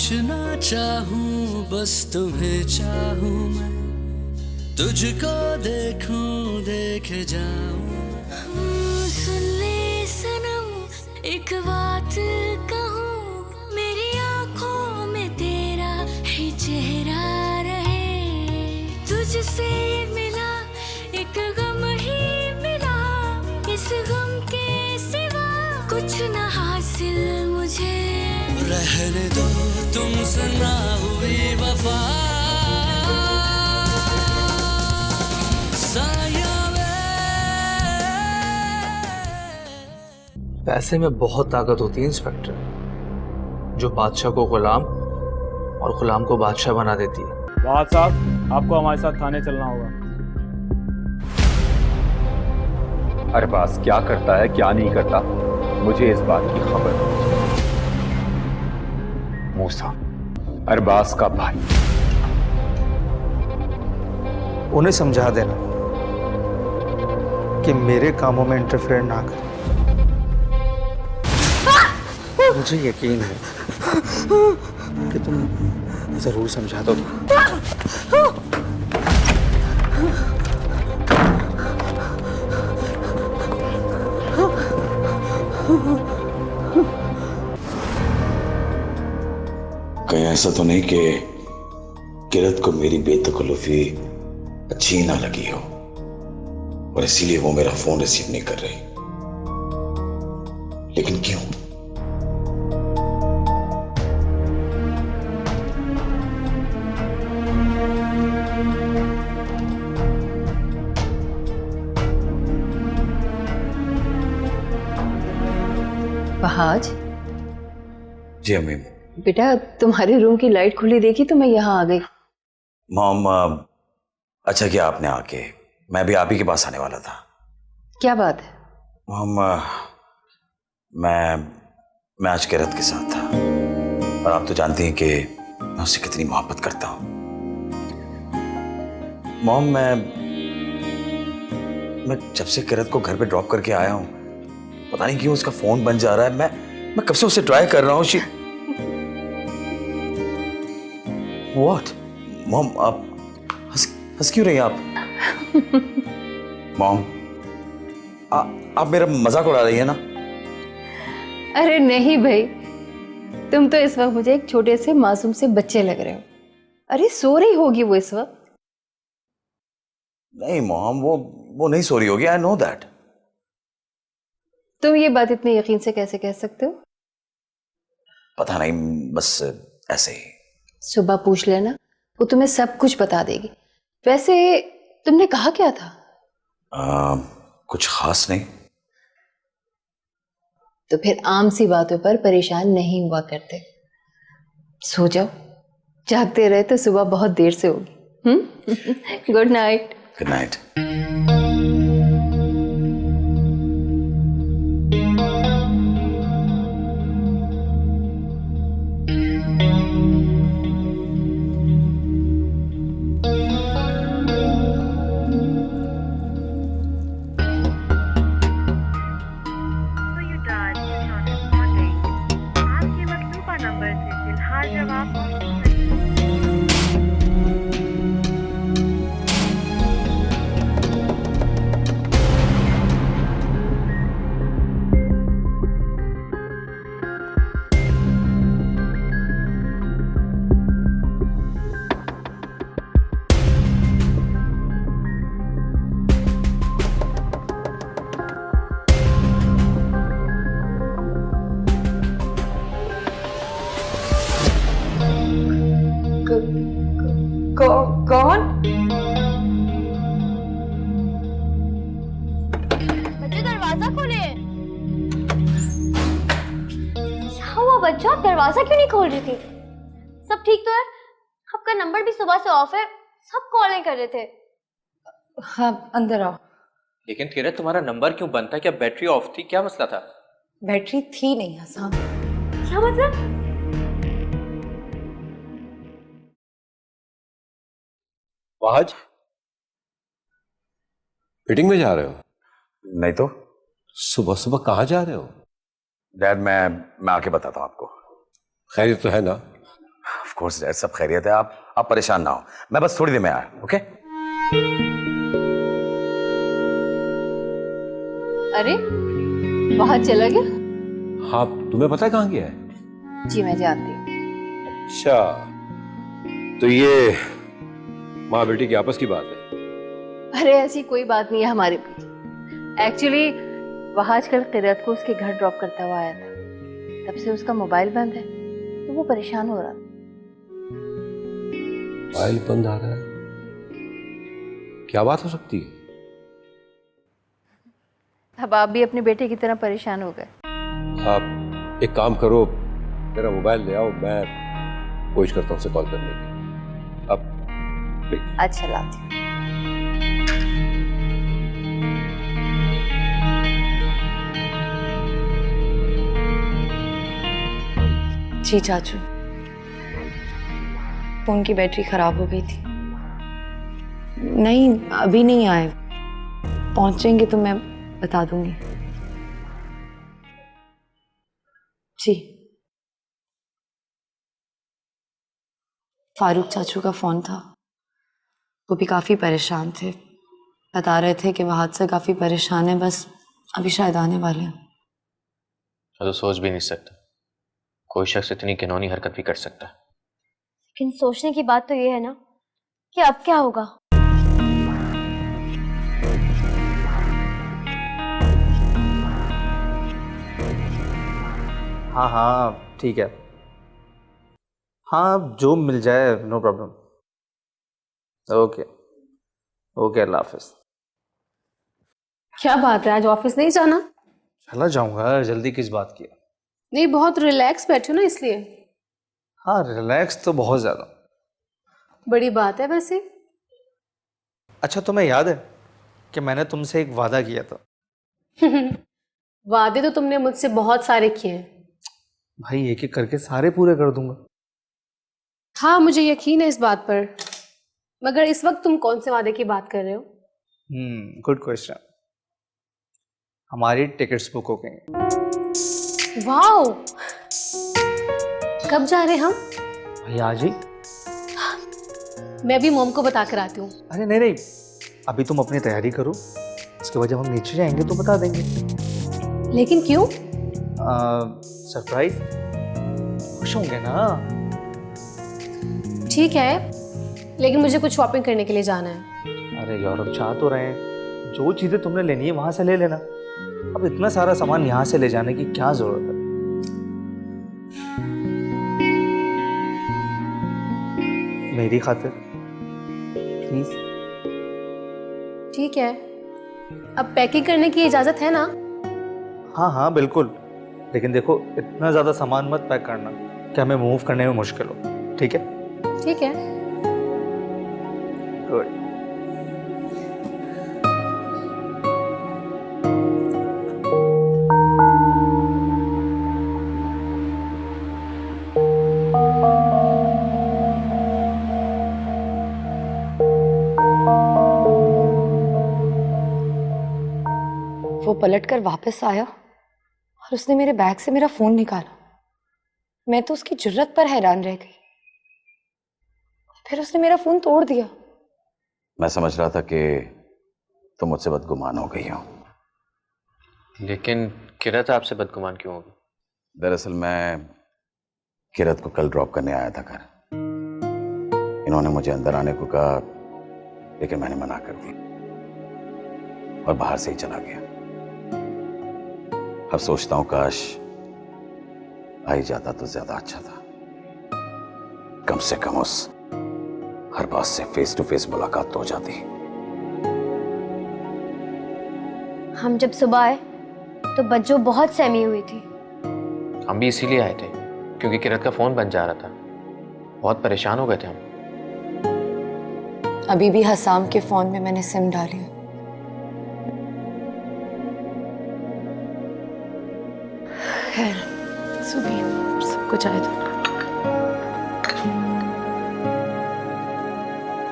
कुछ ना चाहूं बस तुम्हें चाहूं मैं, तुझको देखूं देखे जाऊं। सुन ले सनम एक बात कहूं, मेरी आंखों में तेरा ही चेहरा रहे। तुझसे मिला एक गम ही मिला, इस गम के सिवा कुछ न हासिल मुझे। रहने दो तुमसे ना हुई वफा, पैसे में बहुत ताकत होती है इंस्पेक्टर, जो बादशाह को गुलाम और गुलाम को बादशाह बना देती है। वाहद साहब, आपको हमारे साथ थाने चलना होगा। अरबाज क्या करता है क्या नहीं करता, मुझे इस बात की खबर नहीं। मूसा अरबाज का भाई, उन्हें समझा देना कि मेरे कामों में इंटरफेयर ना करें। मुझे यकीन है कि तुम जरूर समझा दो। कहीं ऐसा तो नहीं कि किरत को मेरी बेतकल्लुफी अच्छी ना लगी हो और इसीलिए वो मेरा फोन रिसीव नहीं कर रही। लेकिन क्यों? फहाज, जी अम्मी। बेटा तुम्हारे रूम की लाइट खुली देखी तो मैं यहाँ आ गई। मॉम, अच्छा किया आपने आके, मैं भी आप ही के पास आने वाला था। क्या बात है? मॉम, मैं आज किरत के साथ था और आप तो जानती हैं कि मैं उससे कितनी मोहब्बत करता हूँ। मॉम, मैं जब से किरत को घर पे ड्रॉप करके आया हूँ, पता नहीं क्यों उसका फोन बंद जा रहा है। मैं कब से उसे ट्राई कर रहा हूँ। What? मॉम, आप हंस क्यों रही हैं आप? मॉम, आप मेरा मजाक उड़ा रही है ना? अरे नहीं भाई, तुम तो इस वक्त मुझे एक छोटे से मासूम से बच्चे लग रहे हो। अरे सो रही होगी वो इस वक्त। नहीं मॉम, वो नहीं सो रही होगी। I know that. तुम ये बात इतने यकीन से कैसे कह सकते हो? पता नहीं, बस ऐसे ही। सुबह पूछ लेना, वो तुम्हें सब कुछ बता देगी। वैसे तुमने कहा क्या था? कुछ खास नहीं। तो फिर आम सी बातों पर परेशान नहीं हुआ करते। सो जाओ, जागते रहे तो सुबह बहुत देर से होगी। Good night. Good night. कौन? बच्चे दरवाजा खोले। क्या हुआ बच्चों, आप दरवाजा क्यों नहीं खोल रही थी? सब ठीक तो है? आपका नंबर भी सुबह से ऑफ है, सब कॉलिंग कर रहे थे। हाँ अंदर आओ। लेकिन किरत, तुम्हारा नंबर क्यों बंद था? क्या बैटरी ऑफ थी? क्या मसला था? बैटरी थी नहीं हसन। क्या मतलब? वाहज, मीटिंग में जा रहे हो? नहीं तो। सुबह सुबह कहाँ जा रहे हो? डैड, मैं आके बताता हूँ आपको। खैरियत तो है ना? कोर्स डैड, सब खैरियत है। आप परेशान ना हो, मैं बस थोड़ी देर में आया। ओके? अरे वहां चला गया? हाँ, तुम्हें पता है कहाँ गया है? जी मैं जानती हूँ। अच्छा, तो ये माँ बेटी की आपस की बात है? अरे ऐसी कोई बात नहीं है हमारे बीच। एक्चुअली वह आजकल किरत को उसके घर ड्रॉप करता हुआ आया था, तब से उसका मोबाइल बंद है तो वो परेशान हो रहा था। मोबाइल बंद आ रहा है? क्या बात हो सकती है? अब आप भी अपने बेटे की तरह परेशान हो गए। आप एक काम करो, मेरा मोबाइल ले आओ, मैं कोशिश करता हूँ उसे कॉल करने की। अब अच्छा लाती हूँ। जी चाचू, फोन की बैटरी खराब हो गई थी। नहीं अभी नहीं आए, पहुंचेंगे तो मैं बता दूंगी। जी फारूक चाचू का फोन था, वो भी काफी परेशान थे, बता रहे थे कि वह हादसे काफी परेशान है, बस अभी शायद आने वाले हैं। मैं तो सोच भी नहीं सकता कोई शख्स इतनी घिनौनी हरकत भी कर सकता है। लेकिन सोचने की बात तो ये है ना कि अब क्या होगा। हाँ हाँ ठीक है, हाँ जो मिल जाए, नो प्रॉब्लम। ओके ओके, अल्लाह हाफिज। क्या बात है, आज ऑफिस नहीं जाना? चला जाऊंगा, जल्दी किस बात की? नहीं बहुत रिलैक्स बैठे हो ना इसलिए। हाँ रिलैक्स तो बहुत ज्यादा। बड़ी बात है वैसे। अच्छा तुम्हें याद है कि मैंने तुमसे एक वादा किया था? वादे तो तुमने मुझसे बहुत सारे किए हैं भाई, एक एक करके सारे पूरे कर दूंगा। हाँ मुझे यकीन है इस बात पर, मगर इस वक्त तुम कौन से वादे की बात कर रहे हो? Good question. हमारी टिकट्स बुक हो गई। वाओ, कब जा रहे हैं हम? भाई आज ही। मैं भी मोम को बता कर आती हूँ। अरे नहीं नहीं, अभी तुम अपनी तैयारी करो, उसके बाद जब हम नीचे जाएंगे तो बता देंगे। लेकिन क्यों? सरप्राइज, खुश होंगे ना। ठीक है, लेकिन मुझे कुछ शॉपिंग करने के लिए जाना है। अरे यूरोप जा तो रहे हैं, जो चीजें तुमने लेनी है वहां से ले लेना। अब इतना सारा सामान यहाँ से ले जाने की क्या जरूरत है? मेरी खातिर प्लीज। ठीक है, अब पैकिंग करने की इजाजत है ना? हाँ हाँ बिल्कुल, लेकिन देखो इतना ज्यादा सामान मत पैक करना कि हमें मूव करने में मुश्किल हो। ठीक है? ठीक है। गुड। वो पलटकर वापस आया और उसने मेरे बैग से मेरा फोन निकाला। मैं तो उसकी जुर्रत पर हैरान रह गई। फिर उसने मेरा फोन तोड़ दिया। मैं समझ रहा था कि तुम मुझसे बदगुमान हो गई हो। लेकिन किरत आपसे बदगुमान क्यों होगी? दरअसल मैं किरत को कल ड्रॉप करने आया था घर। इन्होंने मुझे अंदर आने को कहा, लेकिन मैंने मना कर दी और बाहर से ही चला गया। अब सोचता हूं काश आ ही जाता तो ज्यादा अच्छा था। कम से कम उस हर बात से फेस टू फेस मुलाकात तो हो जाती। हम जब सुबह आए तो बज्जो बहुत सहमी हुई थी। हम भी इसीलिए आए थे क्योंकि किरत का फोन बन जा रहा था, बहुत परेशान हो गए थे हम। अभी भी हसाम के फोन में मैंने सिम डाली है। खैर सुबह सबको चाय दो।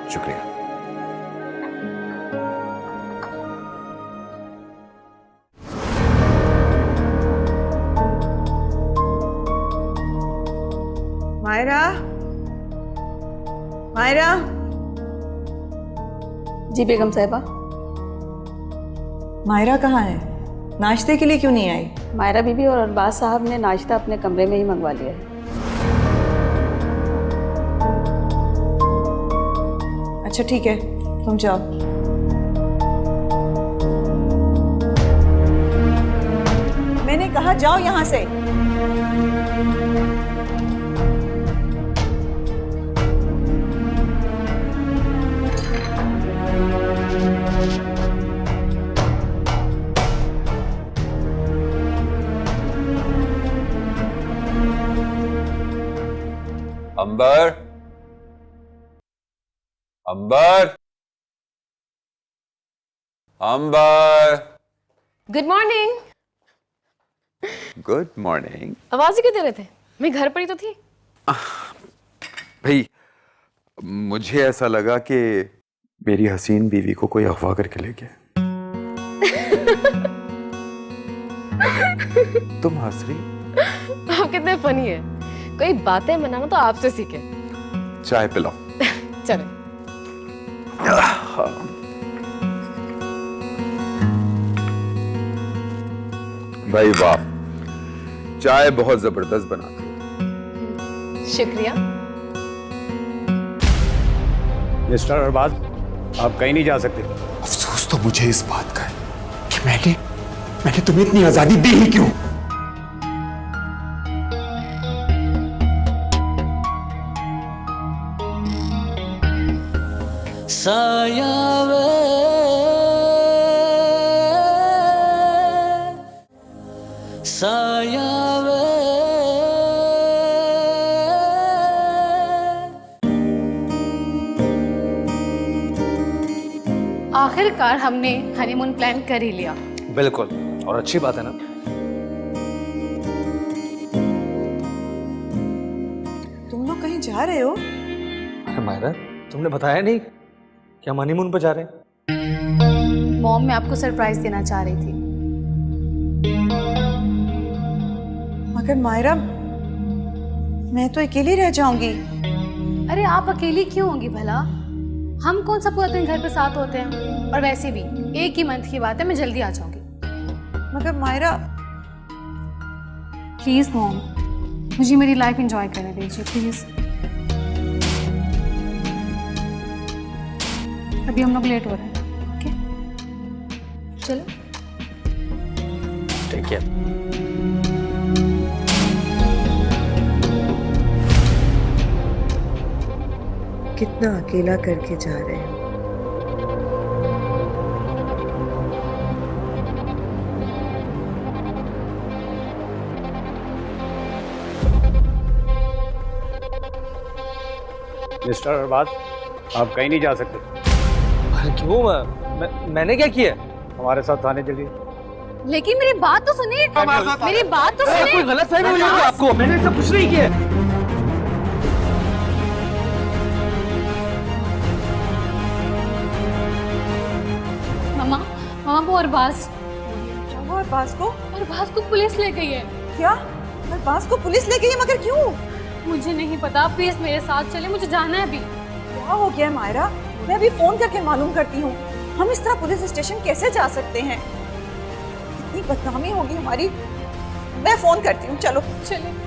शुक्रिया। मायरा, मायरा। जी बेगम साहिबा। मायरा कहाँ है? नाश्ते के लिए क्यों नहीं आई? मायरा बीबी और अरबाज साहब ने नाश्ता अपने कमरे में ही मंगवा लिया है। अच्छा ठीक है, तुम जाओ। मैंने कहा जाओ यहाँ से। Amber, Amber, Amber. Good morning. Good morning. आवाज ही क्यों दे रहे थे? मैं घर पर ही तो थी। भाई, मुझे ऐसा लगा कि मेरी हसीन बीवी को कोई अगवा करके ले गया। तुम हंस रही? आप कितने फनी है। कोई बातें बनाना तो आपसे सीखे। चाय पिलाओ। चले। भाई वाह, चाय बहुत जबरदस्त बनाती है। शुक्रिया। मिस्टर अरबाज, आप कहीं नहीं जा सकते। अफसोस तो मुझे इस बात का है कि मैंने तुम्हें इतनी आजादी दी ही क्यों। सायावे सायावे। आखिरकार हमने हनीमून प्लान कर ही लिया। बिल्कुल, और अच्छी बात है ना। तुम लोग कहीं जा रहे हो? अरे मायरा, तुमने बताया नहीं कि हम हनीमून पर जा रहे हैं। मॉम मैं आपको सरप्राइज देना चाह रही थी। मगर मायरा, मैं तो अकेली रह जाऊंगी। अरे आप अकेली क्यों होंगी भला? हम कौन सा पूरा दिन घर पे साथ होते हैं? और वैसे भी एक ही मंथ की बात है, मैं जल्दी आ जाऊंगी। मगर मायरा, प्लीज मॉम, मुझे मेरी लाइफ एंजॉय करने दीजिए प्लीज। अभी हम लोग लेट हो रहे हैं। ओके, चलो। ठीक है। कितना अकेला करके जा रहे हो। मिस्टर अरबाज, आप कहीं नहीं जा सकते। अरे क्यों? मैंने क्या किया? हमारे साथ थाने चलिए। लेकिन मेरी बात तो सुनिए। मेरी बात तो सुनिए। कोई गलतफहमी हुई होगी आपको। मैंने ऐसा कुछ नहीं किया। मामा वो अरबाज को पुलिस ले गई है। क्या? अरबाज को पुलिस ले गई है? मगर क्यों? मुझे नहीं पता, प्लीज मेरे साथ चले, मुझे जाना है अभी। क्या हो गया मायरा? मैं अभी फोन करके मालूम करती हूँ। हम इस तरह पुलिस स्टेशन कैसे जा सकते हैं? इतनी बदनामी होगी हमारी। मैं फोन करती हूँ, चलो। चले।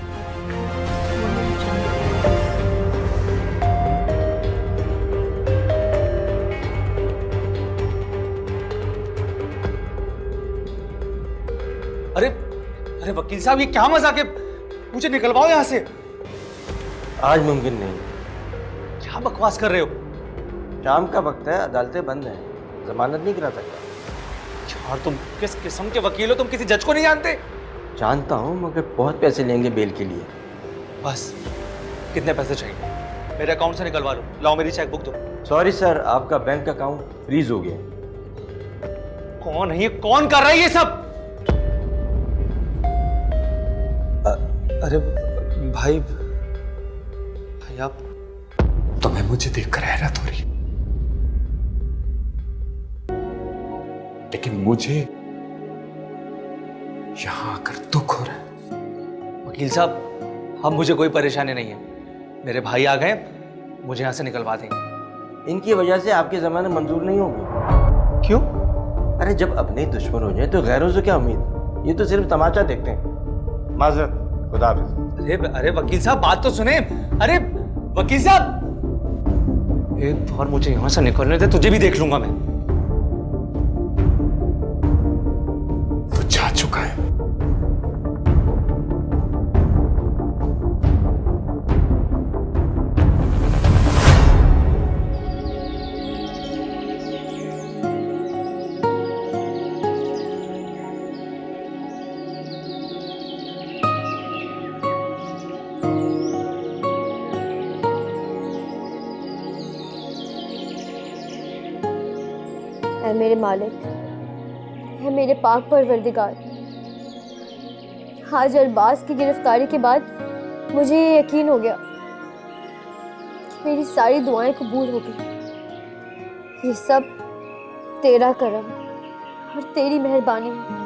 अरे अरे वकील साहब, ये क्या मजाक है? मुझे निकलवाओ यहाँ से। आज मुमकिन नहीं। क्या बकवास कर रहे हो? शाम का वक्त है, अदालतें बंद हैं, जमानत नहीं करा सकता। यार तुम किस किस्म के वकील हो? तुम किसी जज को नहीं जानते? जानता हूँ, मगर बहुत पैसे लेंगे बेल के लिए। बस कितने पैसे चाहिए? मेरे अकाउंट से निकलवा लो। लाओ मेरी चेकबुक दो। सॉरी सर, आपका बैंक अकाउंट फ्रीज हो गया। कौन है ये? कौन कर रहा है ये सब? अरे भाई आप तुम्हें मुझे देखकर हैरत हो रही, लेकिन मुझे यहां आकर दुख हो रहा है। वकील साहब, अब मुझे कोई परेशानी नहीं है। मेरे भाई आ गए, मुझे यहाँ से निकलवा देंगे। इनकी वजह से आपकी जमानत मंजूर नहीं होगी। क्यों? अरे जब अपने दुश्मन हो जाए तो गैरों से क्या उम्मीद? ये तो सिर्फ तमाचा देखते हैं। माजरत, खुदा हाफिज। अरे वकील साहब बात तो सुने। अरे वकील साहब, एक बार मुझे यहाँ से निकलने दे, तुझे भी देख लूंगा मैं। वो जा चुका है। है मेरे मालिक, है मेरे पाक परवरदिगार, आज अरबाज की गिरफ्तारी के बाद मुझे ये यकीन हो गया कि मेरी सारी दुआएं कबूल हो गई। ये सब तेरा करम और तेरी मेहरबानी है।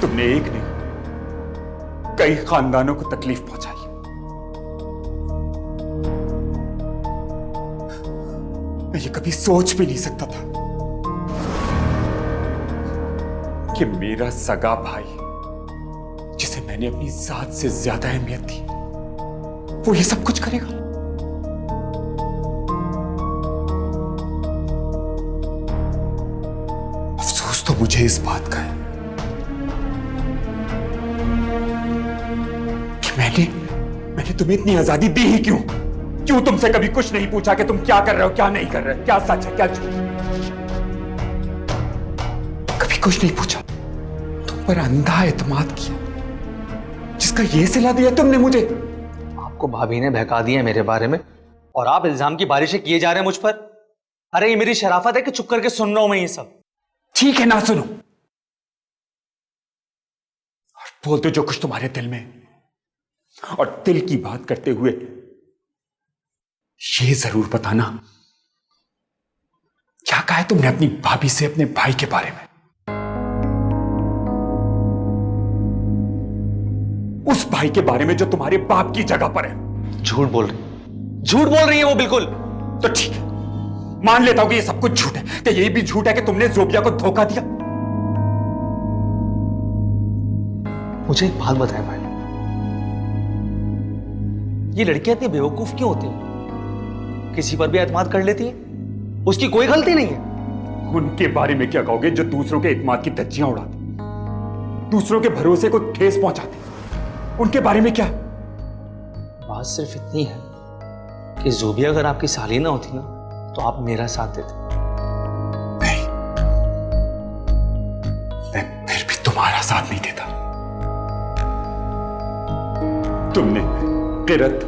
तुमने एक नहीं, कई खानदानों को तकलीफ पहुंचाई। मैं ये कभी सोच भी नहीं सकता था कि मेरा सगा भाई, जिसे मैंने अपनी जात से ज्यादा अहमियत दी, वो ये सब कुछ करेगा। अफसोस तो मुझे इस बात का है मैंने तुम्हें इतनी आजादी दी ही क्यों? क्यों तुमसे कभी कुछ नहीं पूछा कि तुम क्या कर रहे हो, क्या नहीं कर रहे, क्या सच है, क्या झूठ? कभी कुछ नहीं पूछा। तुम पर अंधा एतमाद किया, जिसका ये सिला दिया तुमने मुझे। आपको भाभी ने बहका दिया मेरे बारे में और आप इल्जाम की बारिशें किए जा रहे हैं मुझ पर। अरे ये मेरी शराफत है कि चुप करके सुन रहा हूं मैं ये सब। ठीक है, ना सुनो और बोल दो जो कुछ तुम्हारे दिल में। और दिल की बात करते हुए ये जरूर बताना, क्या कहा है तुमने अपनी भाभी से अपने भाई के बारे में? उस भाई के बारे में जो तुम्हारे बाप की जगह पर है। झूठ बोल रही है वो बिल्कुल। तो ठीक है, मान लेता हूं कि ये सब कुछ झूठ है। क्या ये भी झूठ है कि तुमने जोबिया को धोखा दिया? मुझे एक बात बताए भाई, ये लड़कियां इतनी बेवकूफ क्यों होती हैं? किसी पर भी एतमाद कर लेती हैं, उसकी कोई गलती नहीं है। उनके बारे में क्या कहोगे जो दूसरों के एतमाद की धज्जियां उड़ाते, दूसरों के भरोसे को ठेस पहुंचाते? उनके बारे में क्या? बात सिर्फ इतनी है कि जोबिया अगर आपकी साली ना होती ना तो आप मेरा साथ देते। नहीं, मैं फिर भी तुम्हारा साथ नहीं देता। तुमने किरत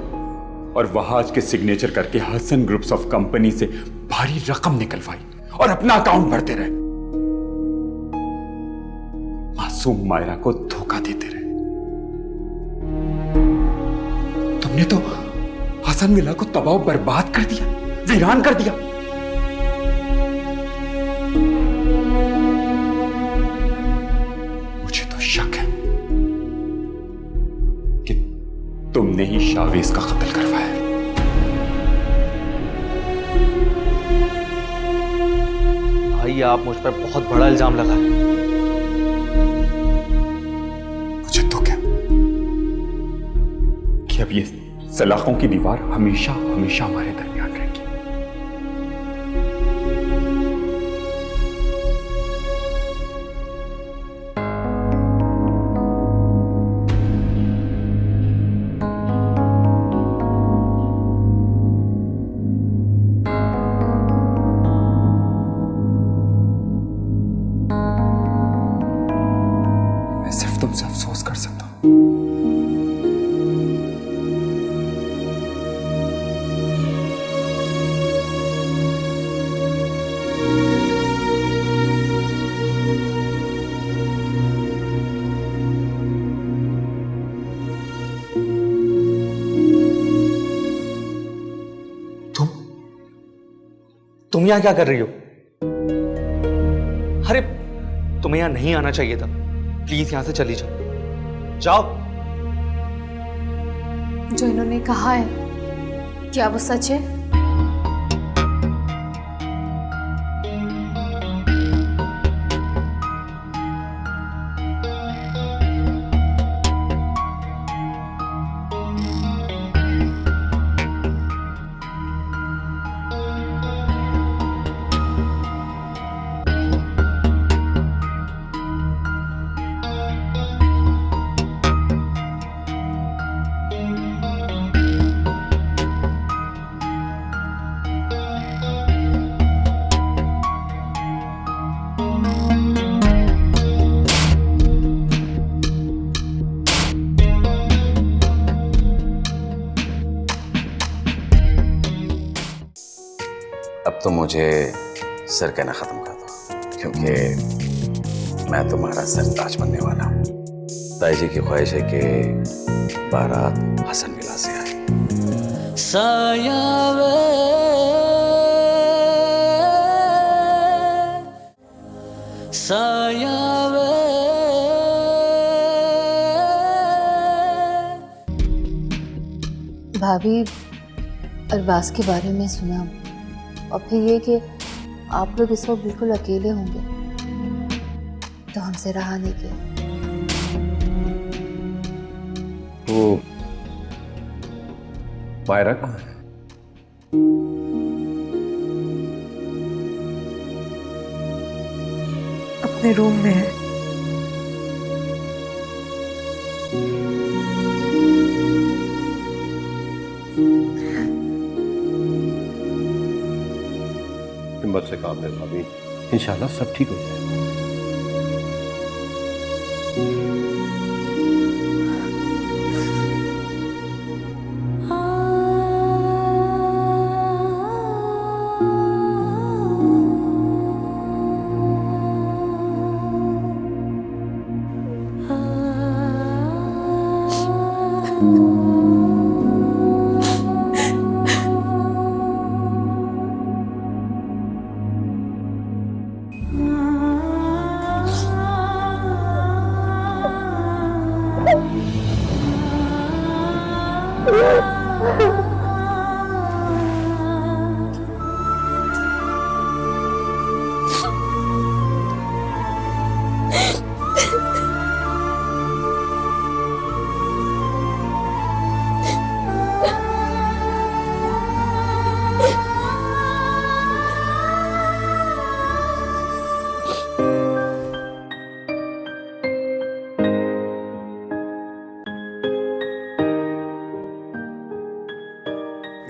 और वहाज के सिग्नेचर करके हसन ग्रुप्स ऑफ कंपनी से भारी रकम निकलवाई और अपना अकाउंट भरते रहे। मासूम मायरा को धोखा देते रहे। तुमने तो हसन विला को तबाह बर्बाद कर दिया, वीरान कर दिया। मुझे तो शक है कि तुमने ही शावेज का कत्ल करवाया। भाई आप मुझ पर बहुत बड़ा इल्जाम लगा रहे हैं। मुझे तो क्या कि अब ये सलाखों की दीवार हमेशा हमेशा हमारे दरमियान रहेगी। मैं सिर्फ तुमसे अफसोस कर सकता हूं। तुम यहाँ क्या कर रही हो? अरे तुम्हें यहाँ नहीं आना चाहिए था। प्लीज यहाँ से चली जाओ, जाओ। जो इन्होंने कहा है क्या वो सच है? अब तो मुझे सर कहना खत्म कर दो, क्योंकि मैं तुम्हारा सरताज बनने वाला हूँ। ताई जी की ख्वाहिश है कि बारात हसन विला से आए। साया वे साया वे भाभी अरबाज के बारे में सुना, और फिर ये कि आप लोग इस वक्त बिल्कुल अकेले होंगे, तो हमसे रहा नहीं गया। वो मायरा कहाँ है? अपने रूम में है। हिम्मत से काम है भाभी, इंशाल्लाह सब ठीक हो जाएगा।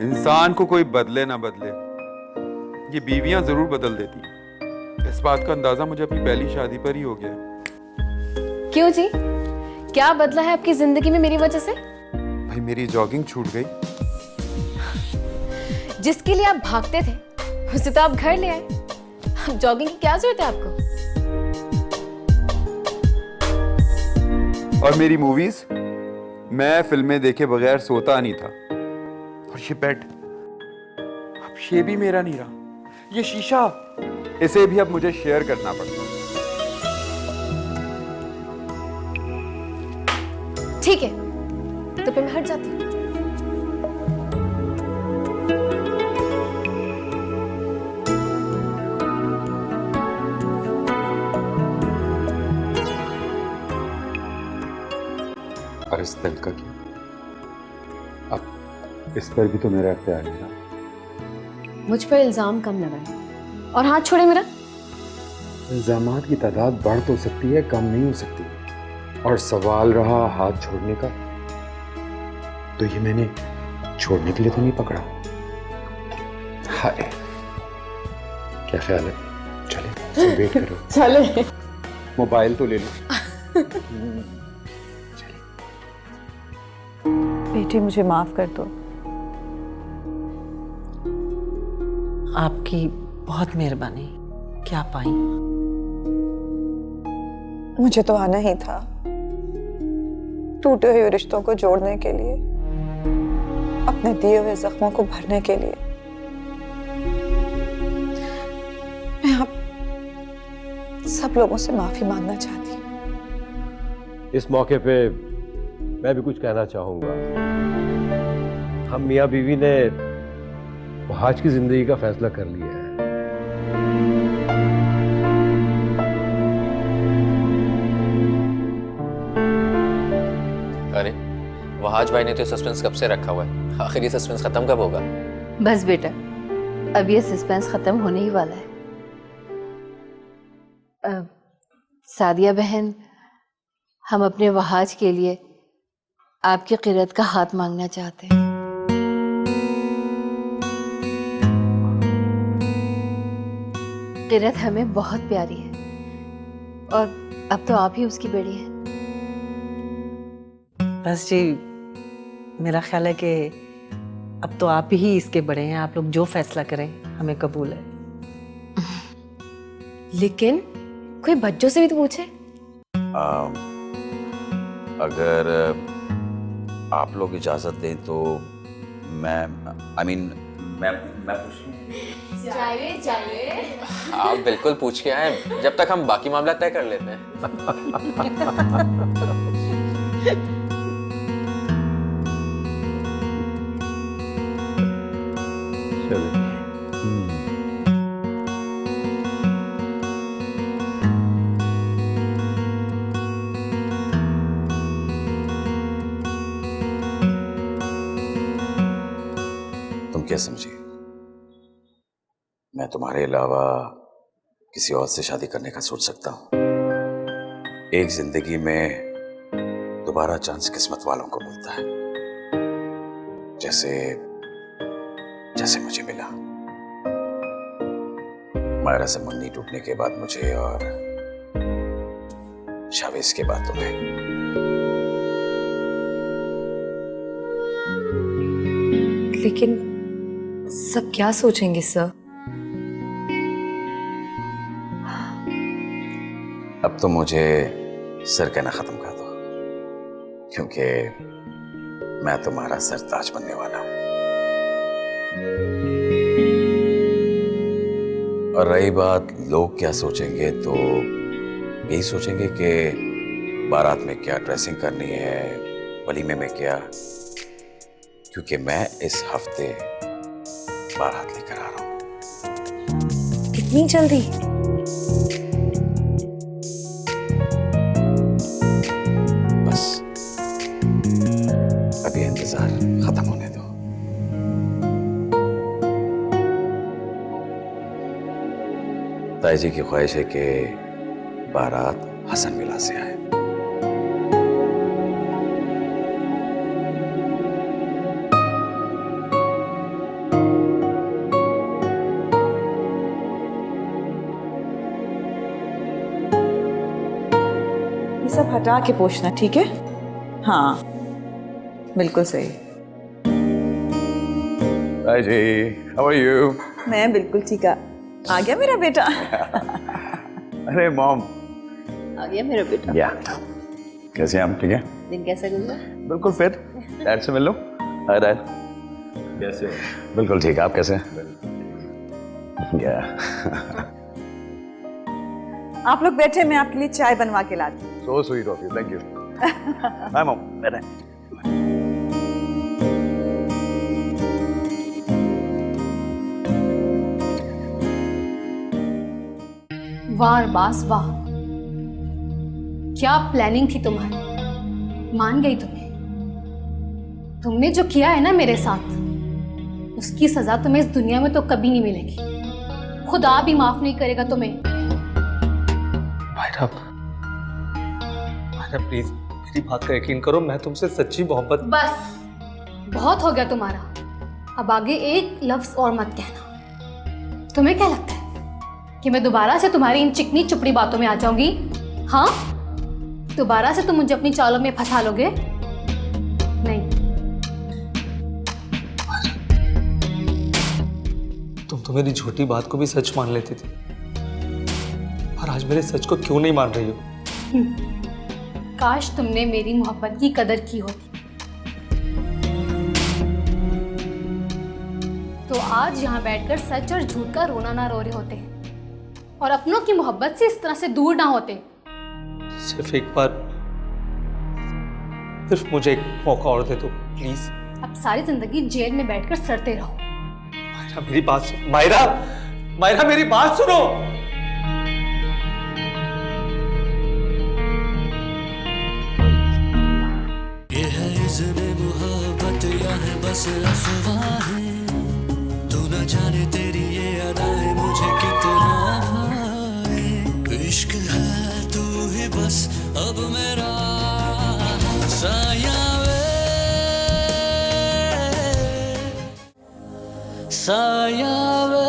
इंसान को कोई बदले ना बदले, ये बीवियां जरूर बदल देती हैं। इस बात का अंदाजा मुझे अपनी पहली शादी पर ही हो गया। क्यों जी, क्या बदला है आपकी जिंदगी में मेरी वजह से? भाई मेरी जॉगिंग छूट गई। जिसके लिए आप भागते थे उसे तो आप घर ले आए। अब जॉगिंग की क्या जरूरत है आपको? और मेरी मूवीज, मैं फिल्में देखे बगैर सोता नहीं था। और ये बेड, अब ये भी मेरा नहीं रहा। ये शीशा, इसे भी अब मुझे शेयर करना पड़ता। ठीक है, तो फिर मैं हट जाती हूँ। और इस दिल का क्या? अब इस पर भी तो मेरा अख्तियार है ना। मुझ पर इल्जाम कम लगाए और हाथ छोड़े मेरा। इल्जामात की तादाद बढ़ तो सकती है, कम नहीं हो सकती। और सवाल रहा हाथ छोड़ने का, तो ये मैंने छोड़ने के लिए तो नहीं पकड़ा। हाय, क्या ख्याल है? चले वेट करो। चले, मोबाइल तो ले लो। बेटी मुझे माफ कर दो। आपकी बहुत मेहरबानी। क्या पाई? मुझे तो आना ही था, टूटे हुए रिश्तों को जोड़ने के लिए, अपने दिए हुए जख्मों को भरने के लिए। सब लोगों से माफी मांगना चाहती हूँ। इस मौके पे मैं भी कुछ कहना चाहूंगा। हम मियाँ बीवी ने वहाज की जिंदगी का फैसला कर लिया है। अरे वहाज भाई ने तो सस्पेंस कब से रखा हुआ है, आखिर ये सस्पेंस खत्म कब होगा? बस बेटा, अब ये सस्पेंस खत्म होने ही वाला है। सादिया बहन, हम अपने वहाज के लिए आपकी क़िरत का हाथ मांगना चाहते हैं। क़िरत हमें बहुत प्यारी है और अब तो आप ही उसकी बेटी हैं। बस जी, मेरा ख्याल है कि अब तो आप ही इसके बड़े हैं। आप लोग जो फैसला करें हमें कबूल है। लेकिन कोई बच्चों से भी तो पूछे। अगर आप लोग इजाजत दें तो मैं मैं पूछ आप बिल्कुल पूछ के आए, जब तक हम बाकी मामला तय कर लेते हैं। तुम क्या समझी? मैं तुम्हारे अलावा किसी और से शादी करने का सोच सकता हूं? एक जिंदगी में दोबारा चांस किस्मत वालों को मिलता है, जैसे जैसे मुझे मिला। मायरा से मुन्नी टूटने के बाद मुझे और शावेज के बाद तुम्हें। लेकिन सब क्या सोचेंगे सर? अब तो मुझे सर कहना खत्म कर दो, क्योंकि मैं तुम्हारा सरताज बनने वाला हूं। और रही बात लोग क्या सोचेंगे, तो यही सोचेंगे कि बारात में क्या ड्रेसिंग करनी है, वलीमे में क्या, क्योंकि मैं इस हफ्ते बारात लेकर आ रहा हूं। इतनी जल्दी? बस अभी इंतजार खत्म होने दो। ताई जी की ख्वाहिश है कि बारात हसन मिला से आए। ये सब हटा के पूछना, ठीक है? हाँ, बिल्कुल सही। हाय जी, हाउ आर यू? मैं बिल्कुल ठीक है। आ गया मेरा बेटा। अरे मॉम। आ गया मेरा बेटा। या कैसे हैं आप? ठीक है? दिन कैसा गुजरा? बिल्कुल फिट। डैड से मिल लो। Hi dad. कैसे हो? बिल्कुल ठीक है, आप कैसे हैं? या आप लोग बैठे, मैं आपके लिए चाय बनवा के लाती हूँ। So sweet of you, thank you. Bye mom. Bye. वाह अरबाज वाह, क्या प्लानिंग थी तुम्हारी। मान गई तुमने जो किया है ना मेरे साथ, उसकी सजा तुम्हें इस दुनिया में तो कभी नहीं मिलेगी। खुदा भी माफ नहीं करेगा तुम्हें। मायरा प्लीज मेरी बात का यकीन करो, मैं तुमसे सच्ची मोहब्बत। बस बहुत हो गया तुम्हारा, अब आगे एक लफ्ज और मत कहना। तुम्हें क्या लगता है कि मैं दोबारा से तुम्हारी इन चिकनी चुपड़ी बातों में आ जाऊंगी? हाँ, दोबारा से तुम मुझे अपनी चालों में फंसा लोगे? नहीं। तुम तो मेरी झूठी बात को भी सच मान लेती थी, और आज मेरे सच को क्यों नहीं मान रही हो? काश तुमने मेरी मोहब्बत की कदर की होती, तो आज यहाँ बैठकर सच और झूठ का रोना ना रो रहे होते। और अपनों की मोहब्बत से इस तरह से दूर ना होते। सिर्फ एक बार, सिर्फ मुझे एक मौका और दे दो प्लीज। अब सारी जिंदगी जेल में बैठकर सड़ते रहो। मायरा मेरी बात सुनो, मायरा मायरा मेरी बात सुनो। ये है इज़्ने मोहब्बत या है बस अफवाहें, तू न जाने तेरी ये अदाएं मुझे कितना भाए। इश्क है तू ही बस अब मेरा साया वे, साया वे।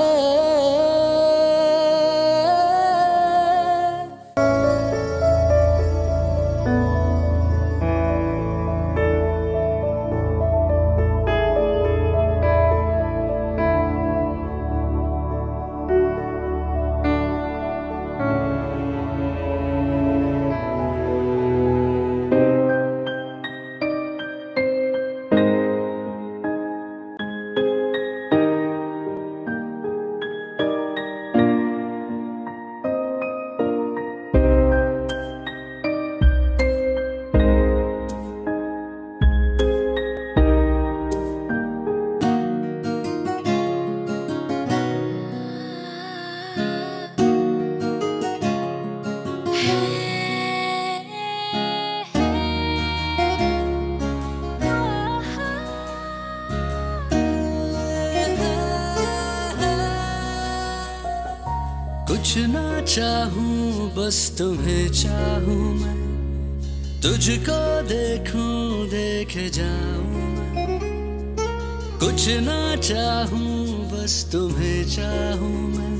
कुछ ना चाहूं बस तुम्हें चाहूं मैं, तुझको देखूं देखे जाऊं मैं। कुछ ना चाहूं बस तुम्हें चाहूं मैं,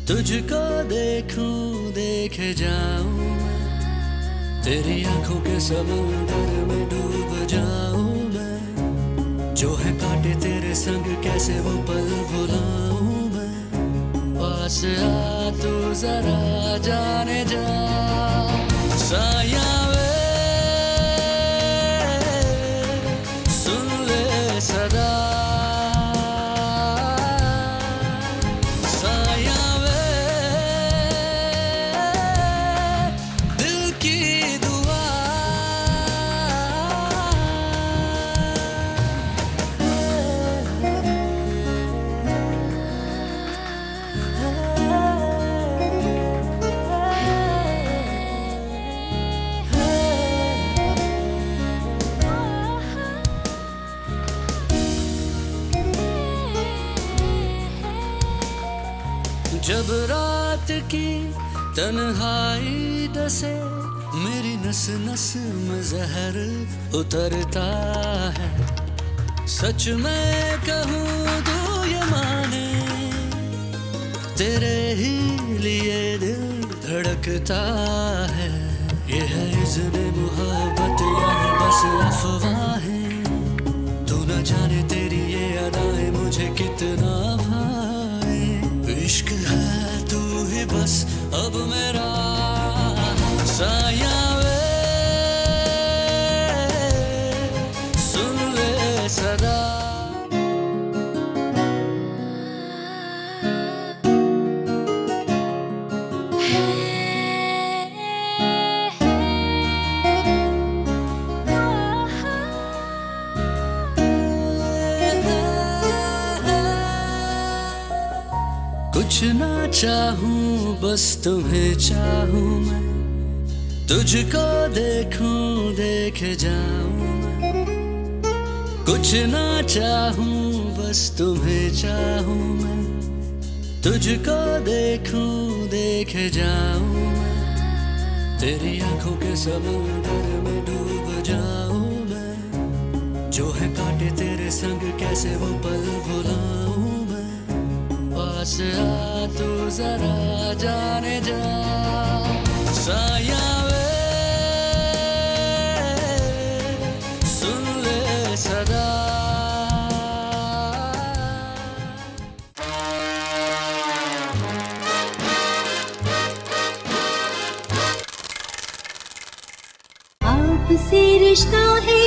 तुझको देखूं देखे जाऊं मैं। तेरी आंखों के समुंदर में डूब जाऊं मैं, जो है काटे तेरे संग कैसे वो पल भुलाऊं मैं। पास आ तू जरा जाने जा साया वे, सुन ले सदा साया वे, दिल की दुआ। जब रात की तन्हाई डसे, मेरी नस नस में जहर उतरता है। सच में कहूँ तो ये माने, तेरे ही लिए दिल धड़कता है। ये है इज़्ने मोहब्बत या है बस अफवाहें, तू न जाने तेरी ये अदाएं मुझे कितना भाए। इश्क है तू ही बस अब मेरा साया वे, सुन ले सदा। कुछ ना चाहूं बस तुम्हें चाहूं मैं, तुझको देखूं देखे जाऊं मैं। कुछ ना चाहूं बस तुम्हें चाहूं मैं, तुझको देखूं देखे जाऊं मैं। तेरी आंखों के समुंदर में डूब जाऊं मैं, जो है काटे तेरे संग कैसे वो पल भुलाऊं मैं। पास आ तू जरा जाने जा साया वे, सुन ले सदा। आपसे रिश्ता है